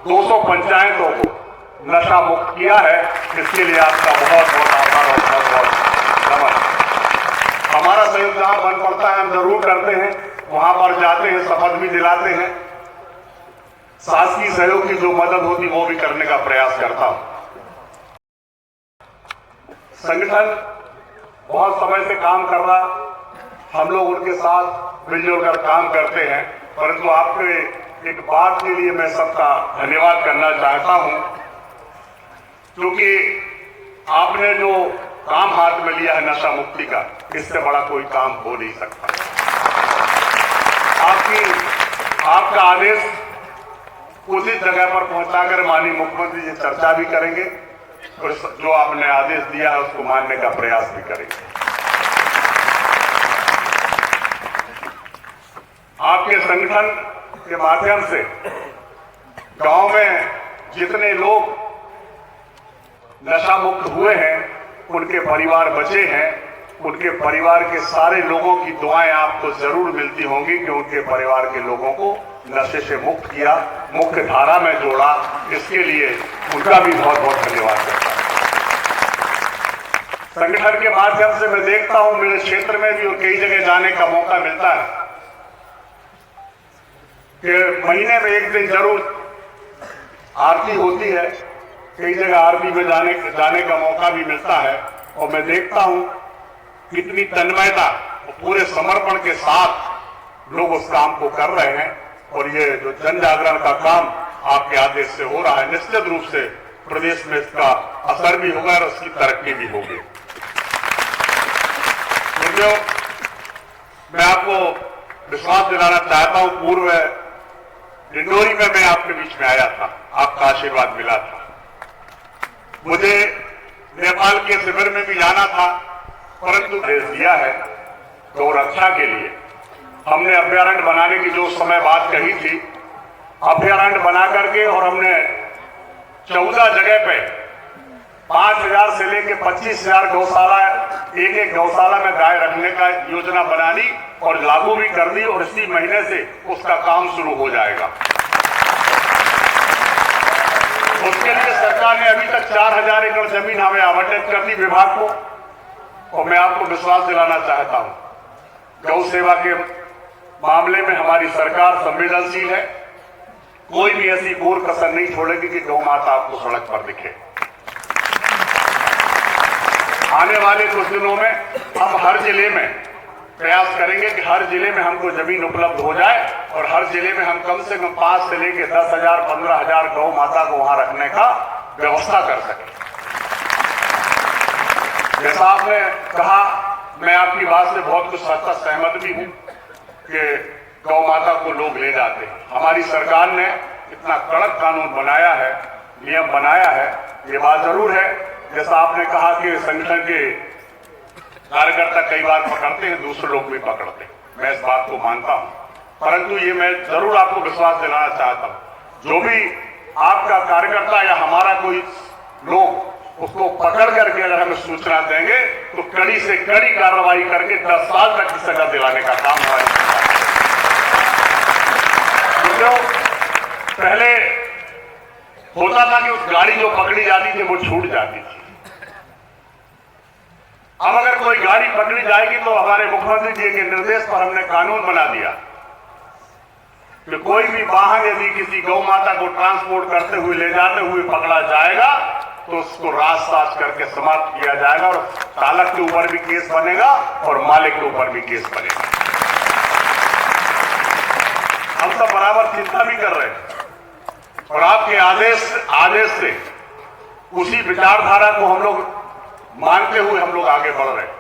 200 पंचायतों को नशा मुक्त किया है। इसके लिए आपका बहुत बहुत आभार और बहुत बहुत नमन। हमारा सहयोग जहां बन पड़ता है हम जरूर करते हैं, वहां पर जाते हैं, शपथ भी दिलाते हैं। शासकीय सहयोग की जो मदद होती वो भी करने का प्रयास करता हूं। संगठन बहुत समय से काम कर रहा, हम लोग उनके साथ मिलजुल कर काम करते हैं, परंतु आपके एक बात के लिए मैं सबका धन्यवाद करना चाहता हूं, क्योंकि आपने जो काम हाथ में लिया है नशा मुक्ति का, इससे बड़ा कोई काम हो नहीं सकता। आपका आदेश उचित जगह पर पहुंचाकर माननीय मुख्यमंत्री जी चर्चा भी करेंगे और जो आपने आदेश दिया है उसको मानने का प्रयास भी करेंगे। आपके संगठन के माध्यम से गांव में जितने लोग नशा मुक्त हुए हैं, उनके परिवार बचे हैं, उनके परिवार के सारे लोगों की दुआएं आपको जरूर मिलती होंगी कि उनके परिवार के लोगों को नशे से मुक्त किया, मुख्य धारा में जोड़ा। इसके लिए उनका भी बहुत बहुत धन्यवाद करता हूं। संगठन के माध्यम से मैं देखता हूं मेरे क्षेत्र में भी और कई जगह जाने का मौका मिलता है कि महीने में एक दिन जरूर आरती होती है, कई जगह आरती में जाने का मौका भी मिलता है और मैं देखता हूं कितनी तन्मयता और पूरे समर्पण के साथ लोग उस काम को कर रहे हैं। और ये जो जन जागरण का काम आपके आदेश से हो रहा है, निश्चित रूप से प्रदेश में इसका असर भी होगा और उसकी तरक्की भी होगी। मैं आपको विश्वास दिलाना चाहता हूं, पूर्व डिंडोरी में मैं आपके बीच में आया था, आपका आशीर्वाद मिला था। मुझे नेपाल के शिविर में भी जाना था, परंतु आदेश दिया है गौ रक्षा के लिए हमने अभ्यारण्य बनाने की जो समय बात कही थी, अभ्यारण्य बना करके और हमने 14 जगह पे 5,000 से लेकर 25,000 गौशाला, एक गौशाला में गाय रखने का योजना बनानी और लागू भी कर दी और इसी महीने से उसका काम शुरू हो जाएगा। उसके लिए सरकार ने अभी तक 4,000 एकड़ जमीन हमें आवंटित कर दी विभाग को। और मैं आपको विश्वास दिलाना चाहता हूं, गौ सेवा के मामले में हमारी सरकार संवेदनशील है। कोई भी ऐसी कोर कसर नहीं छोड़ेगी कि गौ माता आपको सड़क पर दिखे। आने वाले कुछ दिनों में हम हर जिले में प्रयास करेंगे कि हर जिले में हमको जमीन उपलब्ध हो जाए और हर जिले में हम कम से कम 5 से लेकर 10,000 15,000 गौ माता को वहां रखने का व्यवस्था कर सकें। जैसा आपने कहा, मैं आपकी बात से बहुत कुछ हद तक सहमत भी हूं कि गौ माता को लोग ले जाते हैं। हमारी सरकार ने इतना कड़क कानून बनाया है, नियम बनाया है, ये बात जरूर है। जैसा आपने कहा कि संगठन के कार्यकर्ता कई बार पकड़ते हैं, दूसरे लोग भी पकड़ते हैं, मैं इस बात को मानता हूं, परंतु ये मैं जरूर आपको विश्वास दिलाना चाहता हूं, जो भी आपका कार्यकर्ता या हमारा कोई लोग उसको पकड़ करके अगर हमें सूचना देंगे तो कड़ी से कड़ी कार्रवाई करके 10 साल तक की सजा दिलाने का काम हमारी सरकार। पहले होता था कि उस गाड़ी जो पकड़ी जाती थी वो छूट जाती थी। अब अगर कोई गाड़ी पकड़ी जाएगी तो हमारे मुख्यमंत्री जी के निर्देश पर हमने कानून बना दिया कि कोई भी वाहन यदि किसी गौ माता को ट्रांसपोर्ट करते हुए ले जाते हुए पकड़ा जाएगा तो उसको राजसाज करके समाप्त किया जाएगा और चालक के ऊपर भी केस बनेगा और मालिक के ऊपर भी केस बनेगा। हम सब बराबर चिंता भी कर रहे हैं और आपके आदेश से उसी विचारधारा को हम लोग मानते हुए हम लोग आगे बढ़ रहे हैं।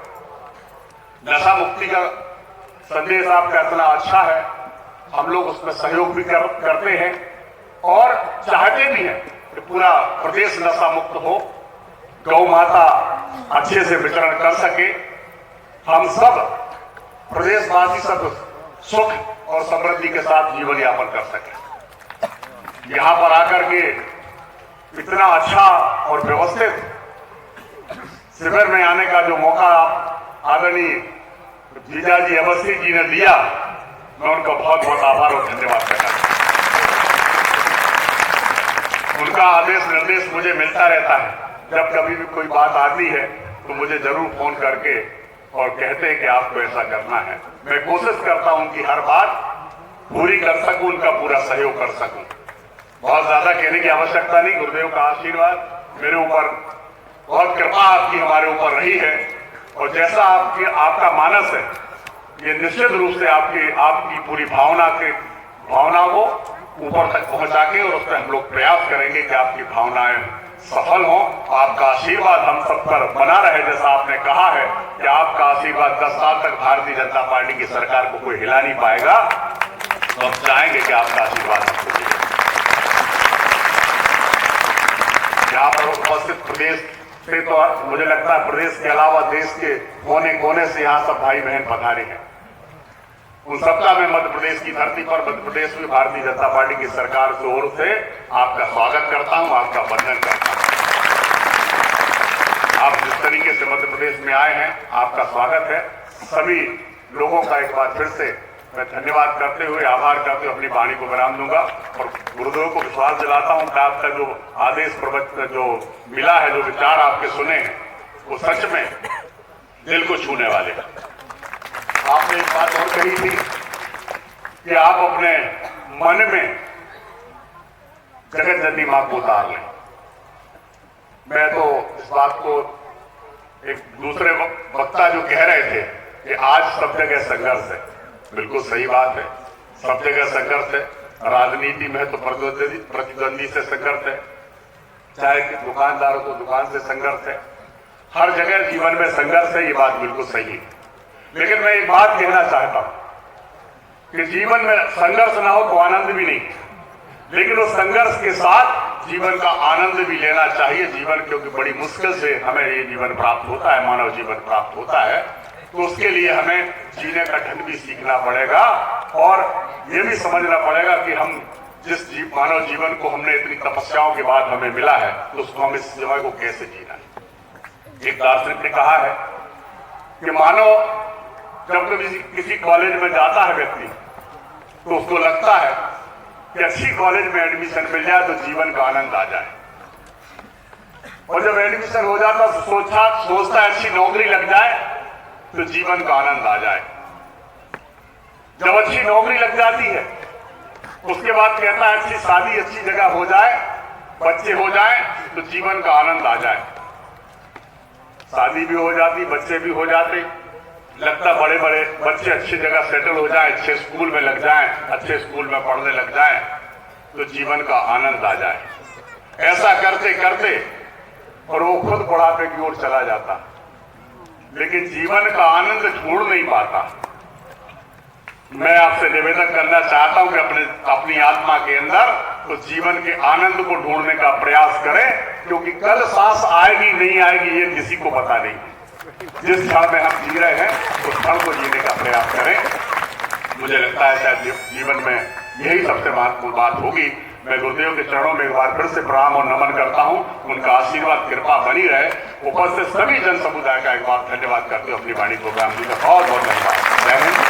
नशा मुक्ति का संदेश आपका इतना अच्छा है, हम लोग उसमें सहयोग भी करते हैं और चाहते भी हैं कि पूरा प्रदेश नशा मुक्त हो, गौ माता अच्छे से विचरण कर सके, हम सब प्रदेशवासी सब सुख और समृद्धि के साथ जीवन यापन कर सके। यहां पर आकर के इतना अच्छा और व्यवस्थित शिविर में आने का जो मौका आदरणीय जीजाजी अवस्थी जी ने दिया, मैं उनका बहुत बहुत आभार और धन्यवाद करना चाहता हूं। आपका आदेश निर्देश मुझे मिलता रहता है। जब कभी भी कोई बात आती है तो मुझे जरूर फोन करके और कहते हैं कि आपको ऐसा करना है। मैं कोशिश करता हूं कि हर बात पूरी कर सकूं, उनका पूरा सहयोग कर सकूं। बहुत ज्यादा कहने की आवश्यकता नहीं। गुरुदेव का आशीर्वाद मेरे ऊपर, बहुत कृपा आपकी हमारे ऊपर रही है, और जैसा आपका मानस है, ये निश्चित रूप से आपकी पूरी भावना को ऊपर तक पहुंचा के, और उस पर हम लोग प्रयास करेंगे कि आपकी भावनाएं सफल हों। आपका आशीर्वाद हम सब पर बना रहे। जैसा आपने कहा है कि आपका आशीर्वाद 10 साल तक भारतीय जनता पार्टी की सरकार को कोई हिला नहीं पाएगा, तो हम चाहेंगे कि आपका आशीर्वाद हमको मिले। यहाँ पर उपस्थित प्रदेश से, तो मुझे लगता है प्रदेश के अलावा देश के कोने कोने से यहाँ सब भाई बहन पधारे हैं। उन सबका मैं मध्य प्रदेश की धरती पर, मध्य प्रदेश में भारतीय जनता पार्टी की सरकार की ओर से आपका स्वागत करता हूं, आपका वंदन करता हूं। आप जिस तरीके से मध्य प्रदेश में आए हैं, आपका स्वागत है। सभी लोगों का एक बार फिर से मैं धन्यवाद करते हुए, आभार करते हुए अपनी वाणी को विराम दूंगा, और गुरुदेव को विश्वास दिलाता हूं कि आपका जो आदेश प्रवचन जो मिला है, जो विचार आपके सुने हैं, वो सच में दिल को छूने वाले हैं। आपने एक बात और कही थी कि आप अपने मन में जगत जननी मां को उतार लें। मैं तो इस बात को, एक दूसरे वक्ता जो कह रहे थे कि आज सब जगह संघर्ष है, बिल्कुल सही बात है। सब जगह संघर्ष है। राजनीति में तो प्रतिद्वंदी से संघर्ष है, चाहे कि दुकानदारों को दुकान से संघर्ष है। हर जगह जीवन में संघर्ष है, ये बात बिल्कुल सही है। लेकिन मैं एक बात कहना चाहता हूं कि जीवन में संघर्ष ना हो तो आनंद भी नहीं, लेकिन उस संघर्ष के साथ जीवन का आनंद भी लेना चाहिए। जीवन, क्योंकि बड़ी मुश्किल से हमें ये जीवन प्राप्त होता है, मानव जीवन प्राप्त होता है, तो उसके लिए हमें जीने का ढंग भी सीखना पड़ेगा, और ये भी समझना पड़ेगा कि हम जिस मानव जीवन को हमने इतनी तपस्याओं के बाद हमें मिला है, तो उसको हम इस जीवन को कैसे जीना है। एक दार्शनिक ने कहा है कि मानव जब कभी किसी कॉलेज में जाता है व्यक्ति, तो उसको लगता है कि अच्छी कॉलेज में एडमिशन मिल जाए तो जीवन का आनंद आ जाए, और जब एडमिशन हो जाता तो सोचता है अच्छी नौकरी लग जाए तो जीवन का आनंद आ जाए। जब अच्छी नौकरी लग जाती है उसके बाद कहता है अच्छी शादी अच्छी जगह हो जाए, बच्चे हो जाए तो जीवन का आनंद आ जाए। शादी भी हो जाती, बच्चे भी हो जाते, लगता बड़े बड़े बच्चे अच्छी जगह सेटल हो जाए, अच्छे स्कूल में लग जाएं, अच्छे स्कूल में पढ़ने लग जाएं, तो जीवन का आनंद आ जाए। ऐसा करते करते और वो खुद बुढ़ापे की ओर चला जाता, लेकिन जीवन का आनंद छोड़ नहीं पाता। मैं आपसे निवेदन करना चाहता हूं कि अपनी आत्मा के अंदर तो जीवन के आनंद को ढूंढने का प्रयास करें, क्योंकि कल सांस आएगी नहीं आएगी ये किसी को पता नहीं। जिस क्षण में हम जी रहे हैं उस क्षण को जीने का प्रयास करें। मुझे लगता है शायद जीवन में यही सबसे महत्वपूर्ण बात होगी। मैं गुरुदेव के चरणों में एक बार फिर से प्रणाम और नमन करता हूं। उनका आशीर्वाद कृपा बनी रहे। उपस्थित सभी जन समुदाय का एक बार धन्यवाद करते हुए अपनी वाणी को विराम दूंगा। बहुत बहुत धन्यवाद। जय हिंद।